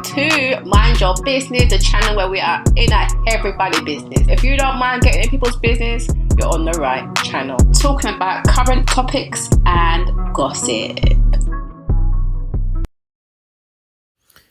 welcome to Mind Your Business, the channel where we are in everybody's business. If you don't mind getting in people's business, you're on the right channel. Talking about current topics and gossip.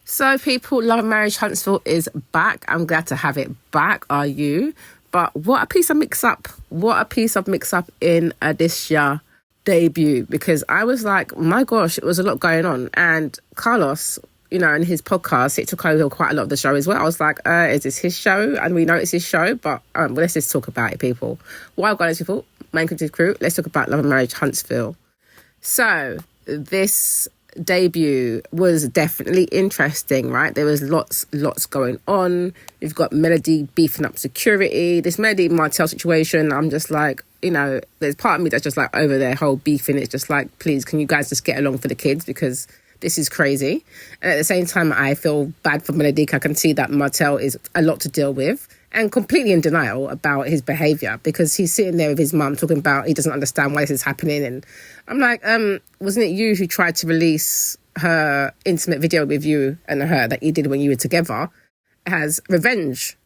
So people, Love and Marriage Huntsville is back. I'm glad to have it back. Are you? But what a piece of mix-up. What a piece of mix-up in this year debut. Because I was like, my gosh, it was a lot going on. And Carlos, you know, in his podcast, it took over quite a lot of the show as well. I was like, is this his show? And we know it's his show, but well, let's just talk about it, people. What I've got is, people, main creative crew, let's talk about Love and Marriage Huntsville. So this debut was definitely interesting, right? There was lots going on. You've got Melody beefing up security. This Melody Martell situation, I'm just like, you know, there's part of me that's just like over their whole beefing. It's just like, please, can you guys just get along for the kids? Because this is crazy. And at the same time, I feel bad for Melody. I can see that Martell is a lot to deal with and completely in denial about his behaviour, because he's sitting there with his mum talking about he doesn't understand why this is happening. And I'm like, wasn't it you who tried to release her intimate video with you and her that you did when you were together as revenge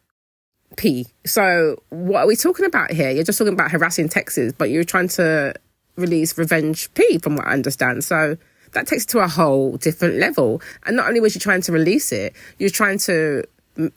P? So what are we talking about here? You're just talking about harassing Texas, but you're trying to release revenge P from what I understand. So that takes it to a whole different level. And not only was you trying to release it, you're trying to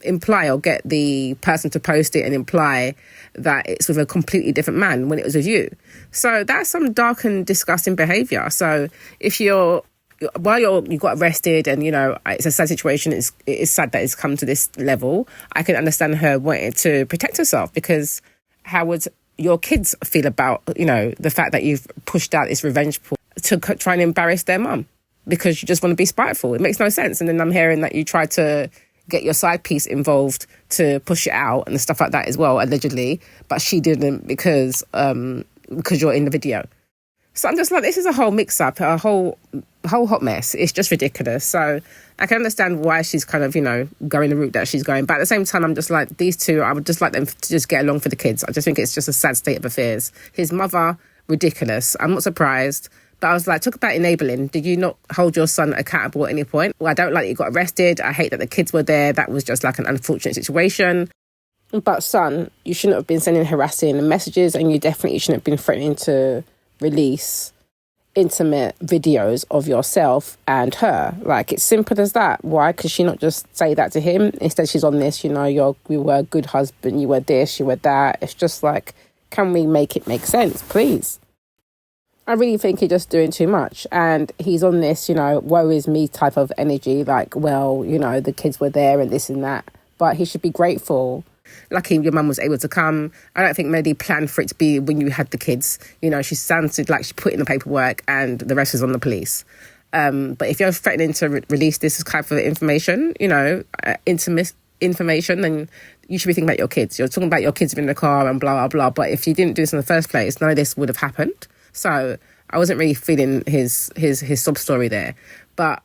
imply or get the person to post it and imply that it's with a completely different man when it was with you. So that's some dark and disgusting behaviour. So if you got arrested and, you know, it's a sad situation, it is sad that it's come to this level, I can understand her wanting to protect herself, because how would your kids feel about, you know, the fact that you've pushed out this revenge pool to try and embarrass their mum because you just want to be spiteful? It makes no sense. And then I'm hearing that you tried to get your side piece involved to push it out and stuff like that as well, allegedly, but she didn't because you're in the video. So I'm just like, this is a whole mix-up, a whole hot mess. It's just ridiculous. So I can understand why she's kind of, you know, going the route that she's going. But at the same time, I'm just like, these two, I would just like them to just get along for the kids. I just think it's just a sad state of affairs. His mother, ridiculous. I'm not surprised. But I was like, talk about enabling. Did you not hold your son accountable at any point? Well, I don't like that you got arrested. I hate that the kids were there. That was just like an unfortunate situation. But son, you shouldn't have been sending harassing messages, and you definitely shouldn't have been threatening to release intimate videos of yourself and her. Like, it's simple as that. Why could she not just say that to him? Instead, she's on this, you know, you were a good husband, you were this, you were that. It's just like, can we make it make sense, please? I really think he's just doing too much. And he's on this, you know, woe is me type of energy. Like, well, you know, the kids were there and this and that. But he should be grateful. Lucky your mum was able to come. I don't think Melody planned for it to be when you had the kids. You know, she sounded like she put in the paperwork and the rest was on the police. But if you're threatening to release this kind of information, you know, intimate information, then you should be thinking about your kids. You're talking about your kids in the car and blah, blah, blah. But if you didn't do this in the first place, none of this would have happened. So I wasn't really feeling his sob story there. But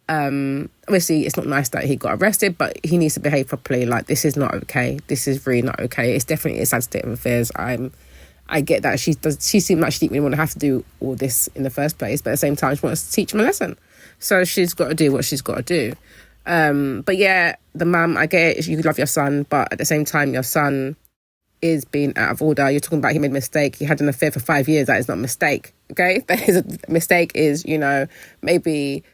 obviously it's not nice that he got arrested, but he needs to behave properly. Like, this is not okay. This is really not okay. It's definitely a sad state of affairs. I get that she seemed like she didn't really want to have to do all this in the first place, but at the same time she wants to teach him a lesson. So she's got to do what she's got to do. But yeah, the mum, I get it, you love your son, but at the same time your son is being out of order. You're talking about he made a mistake. He had an affair for 5 years. That is not a mistake, okay? That is a mistake is, you know, maybe,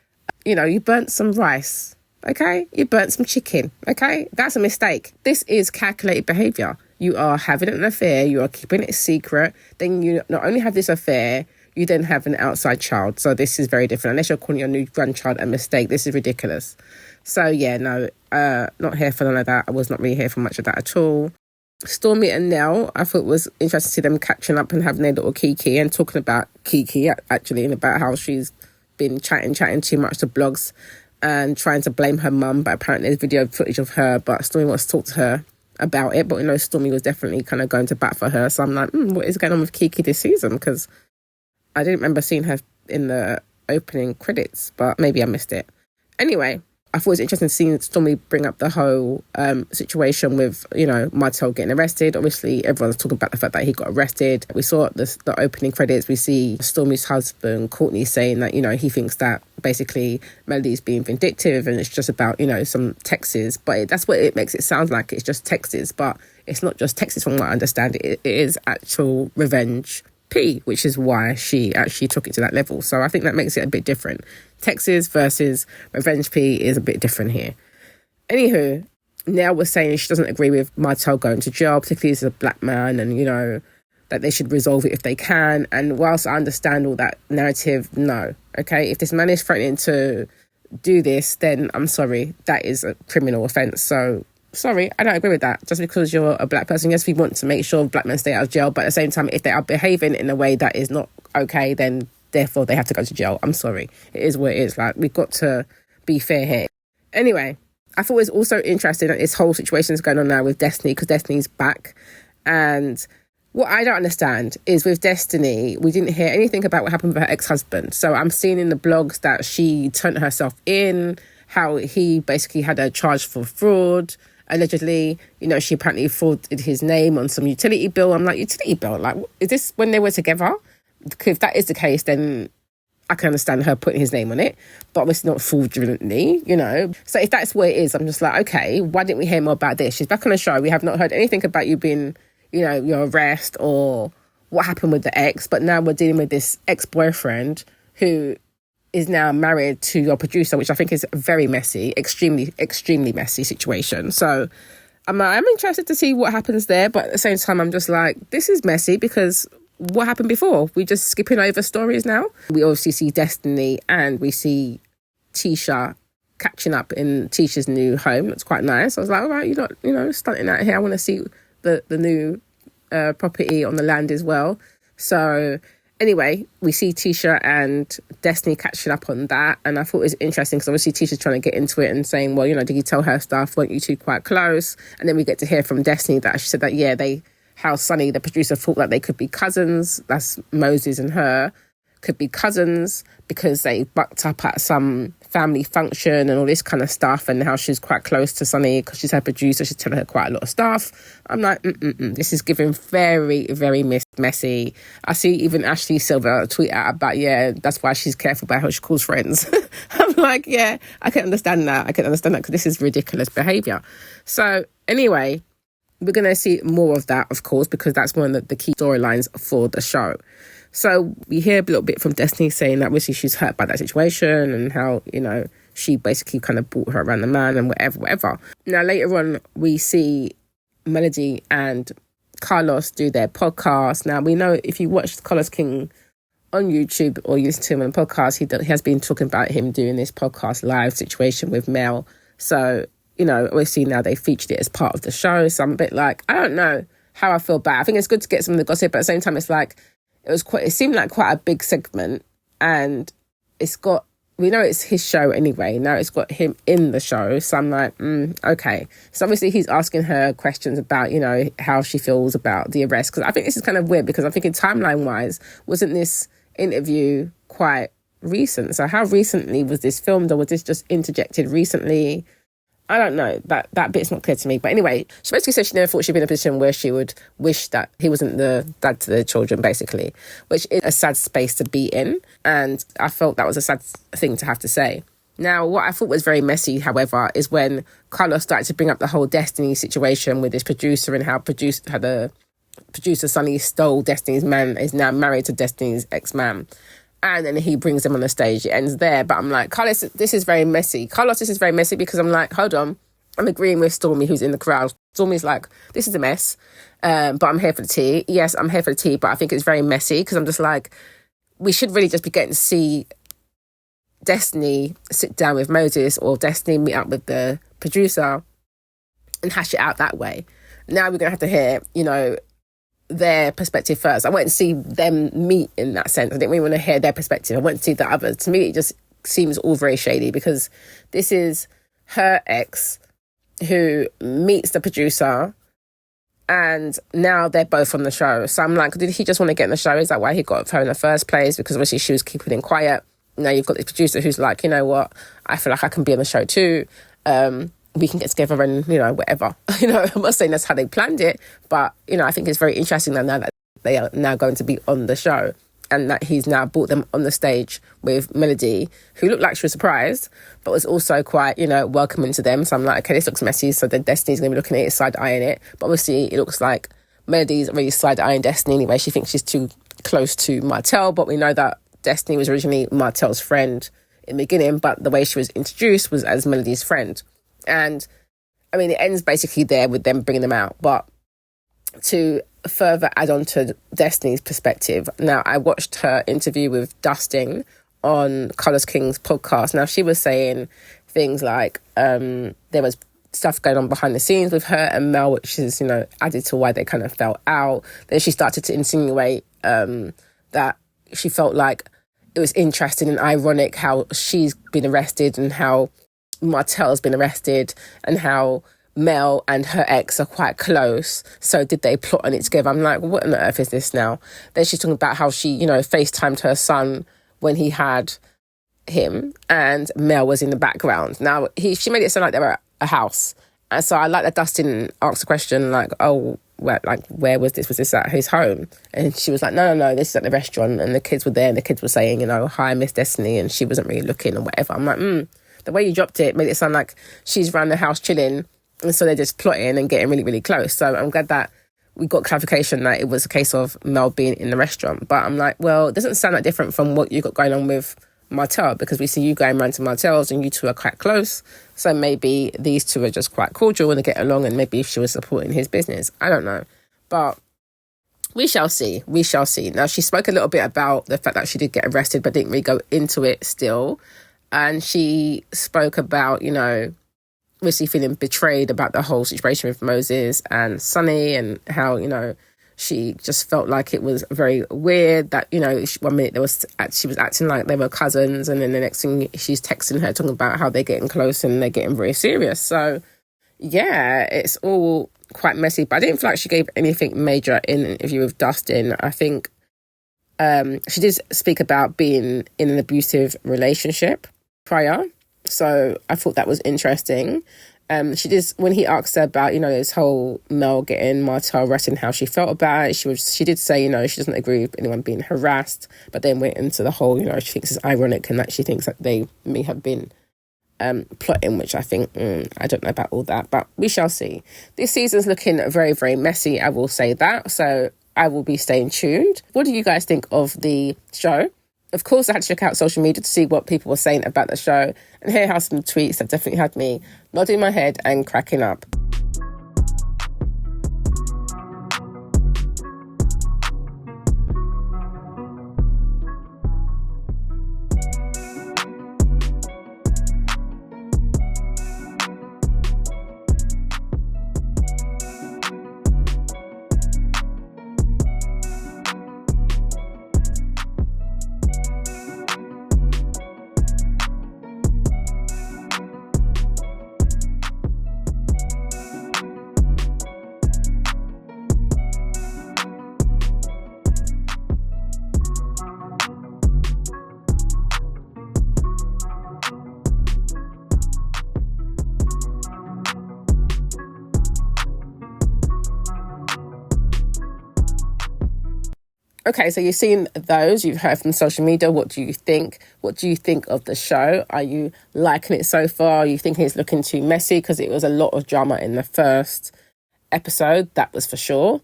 you know, you burnt some rice, okay? You burnt some chicken, okay? That's a mistake. This is calculated behaviour. You are having an affair. You are keeping it secret. Then you not only have this affair, you then have an outside child. So this is very different. Unless you're calling your new grandchild a mistake, this is ridiculous. So yeah, no, not here for none of that. I was not really here for much of that at all. Stormy and Nell, I thought it was interesting to see them catching up and having their little Kiki and talking about Kiki, actually, and about how she's been chatting too much to blogs and trying to blame her mum. But apparently there's video footage of her, but Stormy wants to talk to her about it. But, you know, Stormy was definitely kind of going to bat for her. So I'm like, what is going on with Kiki this season? Because I didn't remember seeing her in the opening credits, but maybe I missed it. Anyway, I thought it was interesting seeing Stormy bring up the whole situation with, you know, Martell getting arrested. Obviously, everyone's talking about the fact that he got arrested. We saw the opening credits. We see Stormy's husband, Courtney, saying that, you know, he thinks that basically Melody's being vindictive and it's just about, some texts. But that's what it makes it sound like. It's just texts, but it's not just texts from what I understand. It is actual revenge P, which is why she actually took it to that level. So I think that makes it a bit different. Texas versus revenge P is a bit different here. Anywho, Nell was saying she doesn't agree with Martell going to jail, particularly as a black man, and, that they should resolve it if they can. And whilst I understand all that narrative, no. Okay, if this man is threatening to do this, then I'm sorry, that is a criminal offence. So, sorry, I don't agree with that. Just because you're a black person, yes, we want to make sure black men stay out of jail, but at the same time, if they are behaving in a way that is not okay, then therefore they have to go to jail. I'm sorry. It is what it is. Like, we've got to be fair here. Anyway, I thought it was also interesting that this whole situation is going on now with Destiny, because Destiny's back. And what I don't understand is with Destiny, we didn't hear anything about what happened with her ex-husband. So I'm seeing in the blogs that she turned herself in, how he basically had her charged for fraud. Allegedly, she apparently frauded his name on some utility bill. I'm like, utility bill? Like, is this when they were together? Because if that is the case, then I can understand her putting his name on it, but obviously not fraudulently, So if that's what it is, I'm just like, okay, why didn't we hear more about this? She's back on the show. We have not heard anything about you being, your arrest or what happened with the ex, but now we're dealing with this ex-boyfriend who is now married to your producer, which I think is a very messy, extremely, extremely messy situation. So I'm interested to see what happens there, but at the same time, I'm just like, this is messy because what happened before? We're just skipping over stories now. We obviously see Destiny and we see Tisha catching up in Tisha's new home. It's quite nice. I was like, all right, you're not, stunting out here. I want to see the new property on the land as well. So anyway, we see Tisha and Destiny catching up on that. And I thought it was interesting because obviously Tisha's trying to get into it and saying, well, did you tell her stuff? Weren't you two quite close? And then we get to hear from Destiny that she said that, how Sonny, the producer, thought that they could be cousins. That's Moses and her. Could be cousins because they bucked up at some family function and all this kind of stuff, and how she's quite close to Sonny because she's her producer. She's telling her quite a lot of stuff. I'm like, this is giving very, very messy. I see even Ashley Silver tweet out about, that's why she's careful about how she calls friends. I'm like, I can understand that. Because this is ridiculous behaviour. So anyway, we're going to see more of that, of course, because that's one of the key storylines for the show. So we hear a little bit from Destiny saying that obviously she's hurt by that situation and how, she basically kind of brought her around the man and whatever. Now, later on, we see Melody and Carlos do their podcast. Now, we know if you watch Carlos King on YouTube or you listen to him on the podcast, he has been talking about him doing this podcast live situation with Mel. So, obviously now they featured it as part of the show. So I'm a bit like, I don't know how I feel about it. I think it's good to get some of the gossip, but at the same time, it's like, it seemed like quite a big segment, and we know it's his show anyway. Now it's got him in the show. So I'm like, okay. So obviously he's asking her questions about, how she feels about the arrest. Because I think this is kind of weird because I'm thinking timeline-wise, wasn't this interview quite recent? So how recently was this filmed, or was this just interjected recently? I don't know. That bit's not clear to me. But anyway, she basically said she never thought she'd be in a position where she would wish that he wasn't the dad to the children, basically, which is a sad space to be in. And I felt that was a sad thing to have to say. Now, what I thought was very messy, however, is when Carlos started to bring up the whole Destiny situation with his producer and how the producer Sonny stole Destiny's man, is now married to Destiny's ex-man. And then he brings them on the stage. It ends there. But I'm like, Carlos, this is very messy. Because I'm like, hold on. I'm agreeing with Stormy, who's in the crowd. Stormy's like, this is a mess. But I'm here for the tea. Yes, I'm here for the tea. But I think it's very messy because I'm just like, we should really just be getting to see Destiny sit down with Moses, or Destiny meet up with the producer and hash it out that way. Now we're going to have to hear, their perspective first. I went to see them meet in that sense. I didn't really want to hear their perspective. I went to see the others. To me, it just seems all very shady because this is her ex who meets the producer and now they're both on the show. So I'm like, did he just want to get in the show? Is that why he got her in the first place? Because obviously she was keeping him quiet. Now you've got this producer who's like, you know what? I feel like I can be on the show too. We can get together and, whatever. I'm not saying that's how they planned it, but, I think it's very interesting now that they are now going to be on the show. and that he's now brought them on the stage with Melody, who looked like she was surprised, but was also quite, welcoming to them. So I'm like, okay, this looks messy. So then Destiny's going to be looking at it, side-eyeing it. But obviously it looks like Melody's already side-eyeing Destiny anyway. She thinks she's too close to Martell, but we know that Destiny was originally Martell's friend in the beginning, but the way she was introduced was as Melody's friend. And I mean, it ends basically there with them bringing them out. But to further add on to Destiny's perspective, now I watched her interview with Dustin on Colours King's podcast. Now she was saying things like there was stuff going on behind the scenes with her and Mel, which is, added to why they kind of fell out. Then she started to insinuate that she felt like it was interesting and ironic how she's been arrested and how Martell's been arrested and how Mel and her ex are quite close. So did they plot on it together? I'm like, what on earth is this now? Then she's talking about how she, FaceTimed her son when he had him and Mel was in the background. Now, she made it sound like they were at a house. And so I like that Dustin asked a question like, oh, where was this? Was this at his home? And she was like, no, this is at the restaurant. And the kids were there and the kids were saying, hi, Miss Destiny. And she wasn't really looking or whatever. I'm like, the way you dropped it made it sound like she's around the house chilling. And so they're just plotting and getting really, really close. So I'm glad that we got clarification that it was a case of Mel being in the restaurant. But I'm like, well, it doesn't sound that different from what you got going on with Martell, because we see you going around to Martell's and you two are quite close. So maybe these two are just quite cordial and they get along, and maybe she was supporting his business. I don't know. But we shall see. We shall see. Now, she spoke a little bit about the fact that she did get arrested, but didn't really go into it still. And she spoke about, obviously feeling betrayed about the whole situation with Moses and Sonny, and how, she just felt like it was very weird that, one minute she was acting like they were cousins, and then the next thing she's texting her talking about how they're getting close and they're getting very serious. So, yeah, it's all quite messy. But I didn't feel like she gave anything major in an interview with Dustin. I think she did speak about being in an abusive relationship prior. So I thought that was interesting. She did, when he asked her about, this whole Mel getting Martell arrested, how she felt about it. She did say, she doesn't agree with anyone being harassed, but then went into the whole, she thinks it's ironic and that she thinks that they may have been plotting, which I think, I don't know about all that, but we shall see. This season's looking very, very messy, I will say that. So I will be staying tuned. What do you guys think of the show? Of course, I had to check out social media to see what people were saying about the show, and here are some tweets that definitely had me nodding my head and cracking up. Okay, so you've seen those, you've heard from social media. What do you think? What do you think of the show? Are you liking it so far? Are you thinking it's looking too messy? Because it was a lot of drama in the first episode, that was for sure.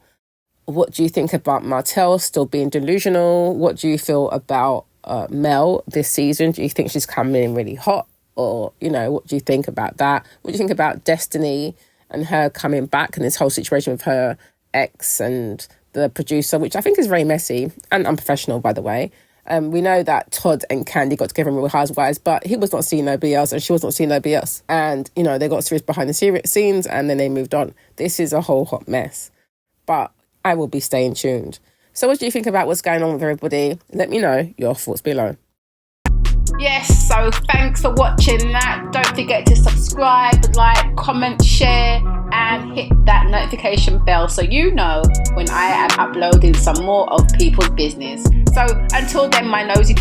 What do you think about Martell still being delusional? What do you feel about Mel this season? Do you think she's coming in really hot? Or, what do you think about that? What do you think about Destiny and her coming back and this whole situation with her ex and the producer, which I think is very messy and unprofessional, by the way. We know that Todd and Candy got together in Real Housewives, but he was not seeing nobody else and she was not seeing nobody else. And, they got serious behind the scenes and then they moved on. This is a whole hot mess. But I will be staying tuned. So what do you think about what's going on with everybody? Let me know your thoughts below. Yes, so thanks for watching that. Don't forget to subscribe, like, comment, share, and hit that notification bell so you know when I am uploading some more of people's business. So until then, my nosy